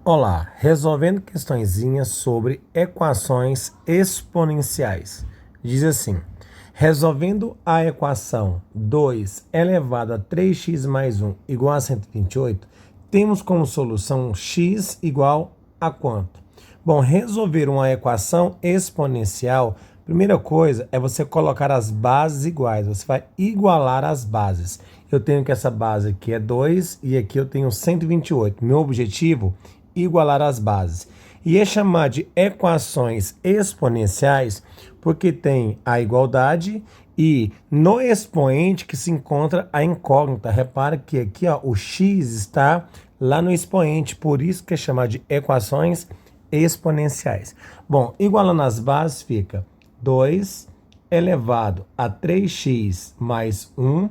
Olá, resolvendo questõezinhas sobre equações exponenciais. Diz assim, resolvendo a equação 2 elevado a 3x mais 1 igual a 128, temos como solução x igual a quanto? Bom, resolver uma equação exponencial, primeira coisa é você colocar as bases iguais, você vai igualar as bases. Eu tenho que essa base aqui é 2 e aqui eu tenho 128. Meu objetivo é igualar as bases. E é chamado de equações exponenciais porque tem a igualdade e no expoente que se encontra a incógnita. Repara que aqui ó, o x está lá no expoente, por isso que é chamado de equações exponenciais. Bom, igualando as bases fica 2 elevado a 3x mais 1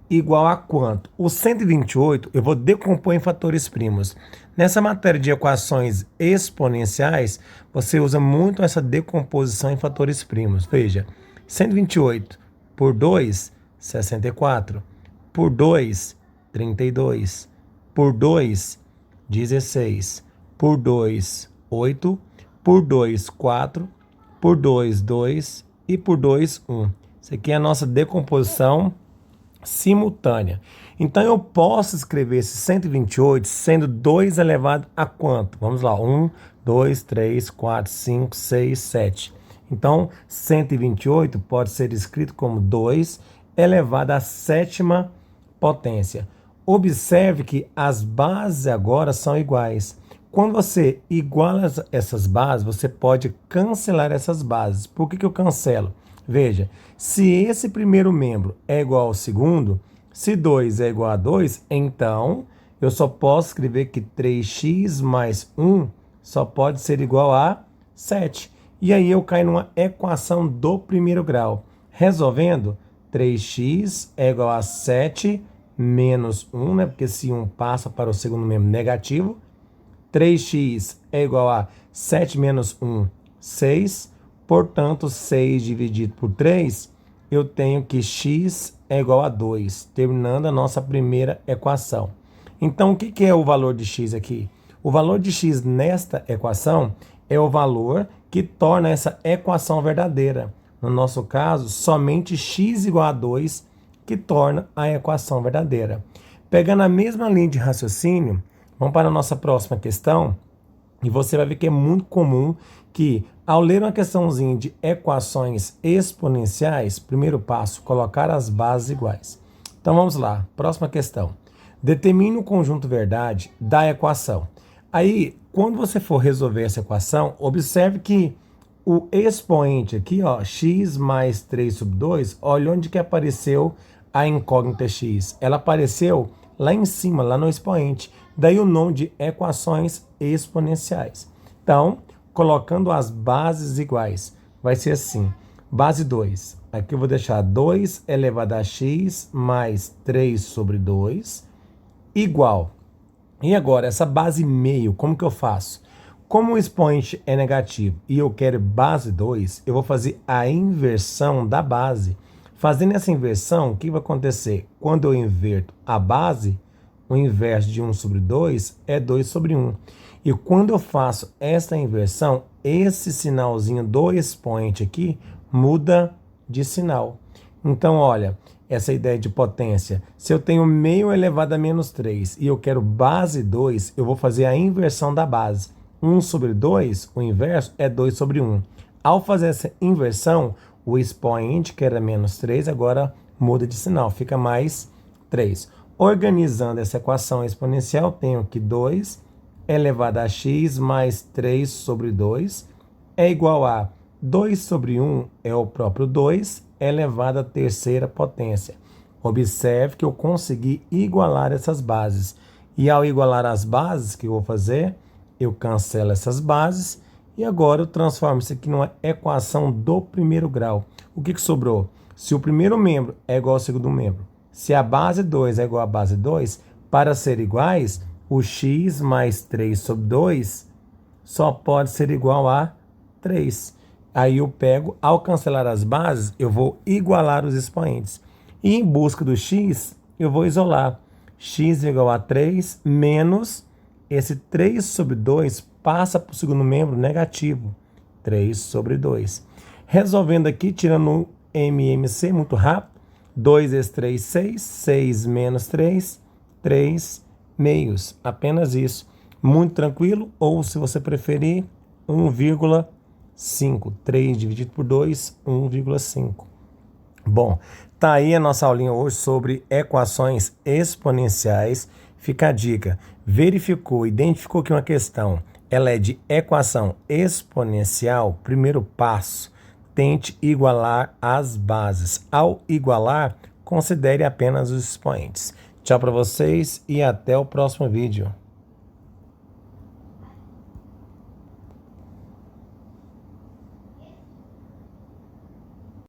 igual a quanto? O 128 eu vou decompor em fatores primos. Nessa matéria de equações exponenciais, você usa muito essa decomposição em fatores primos. Veja, 128 por 2, 64. Por 2, 32. Por 2, 16. Por 2, 8. Por 2, 4. Por 2, 2. E por 2, 1. Isso aqui é a nossa decomposição simultânea. Então, eu posso escrever esse 128 sendo 2 elevado a quanto? Vamos lá, 1, 2, 3, 4, 5, 6, 7. Então, 128 pode ser escrito como 2 elevado à sétima potência. Observe que as bases agora são iguais. Quando você iguala essas bases, você pode cancelar essas bases. Por que eu cancelo? Veja, se esse primeiro membro é igual ao segundo, se 2 é igual a 2, então eu só posso escrever que 3x mais 1 só pode ser igual a 7. E aí eu caio numa equação do primeiro grau. Resolvendo, 3x é igual a 7 menos 1, né? Porque se 1 passa para o segundo membro negativo. 3x é igual a 7 menos 1, 6. Portanto, 6 dividido por 3, eu tenho que x é igual a 2, terminando a nossa primeira equação. Então, o que é o valor de x aqui? O valor de x nesta equação é o valor que torna essa equação verdadeira. No nosso caso, somente x igual a 2 que torna a equação verdadeira. Pegando a mesma linha de raciocínio, vamos para a nossa próxima questão. E você vai ver que é muito comum que, ao ler uma questãozinha de equações exponenciais, primeiro passo, colocar as bases iguais. Então vamos lá, próxima questão. Determine o conjunto verdade da equação. Aí, quando você for resolver essa equação, observe que o expoente aqui, ó, x mais 3 sobre 2, olha onde que apareceu a incógnita x. Ela apareceu lá em cima, lá no expoente. Daí o nome de equações exponenciais. Então, colocando as bases iguais, vai ser assim. Base 2. Aqui eu vou deixar 2 elevado a x mais 3 sobre 2 igual. E agora, essa base meio, como que eu faço? Como o expoente é negativo e eu quero base 2, eu vou fazer a inversão da base. Fazendo essa inversão, o que vai acontecer? Quando eu inverto a base, o inverso de 1 sobre 2 é 2 sobre 1. E quando eu faço essa inversão, esse sinalzinho do expoente aqui muda de sinal. Então, olha, essa ideia de potência. Se eu tenho meio elevado a menos 3 e eu quero base 2, eu vou fazer a inversão da base. 1 sobre 2, o inverso é 2 sobre 1. Ao fazer essa inversão, o expoente, que era menos 3, agora muda de sinal, fica mais 3. Organizando essa equação exponencial, tenho que 2 elevado a x mais 3 sobre 2 é igual a 2 sobre 1 é o próprio 2 elevado à terceira potência. Observe que eu consegui igualar essas bases. E ao igualar as bases, que eu vou fazer? Eu cancelo essas bases e agora eu transformo isso aqui numa equação do primeiro grau. O que sobrou? Se o primeiro membro é igual ao segundo membro, se a base 2 é igual à base 2, para ser iguais, o x mais 3 sobre 2 só pode ser igual a 3. Aí eu pego, ao cancelar as bases, eu vou igualar os expoentes. E em busca do x, eu vou isolar. X igual a 3 menos esse 3 sobre 2 passa para o segundo membro negativo. 3 sobre 2. Resolvendo aqui, tirando o MMC muito rápido. 2 vezes 3, 6. 6 menos 3, 3 meios. Apenas isso. Muito tranquilo. Ou, se você preferir, 1,5. 3 dividido por 2, 1,5. Bom, tá aí a nossa aulinha hoje sobre equações exponenciais. Fica a dica. Verificou, identificou que uma questão ela é de equação exponencial. Primeiro passo, tente igualar as bases. Ao igualar, considere apenas os expoentes. Tchau para vocês e até o próximo vídeo.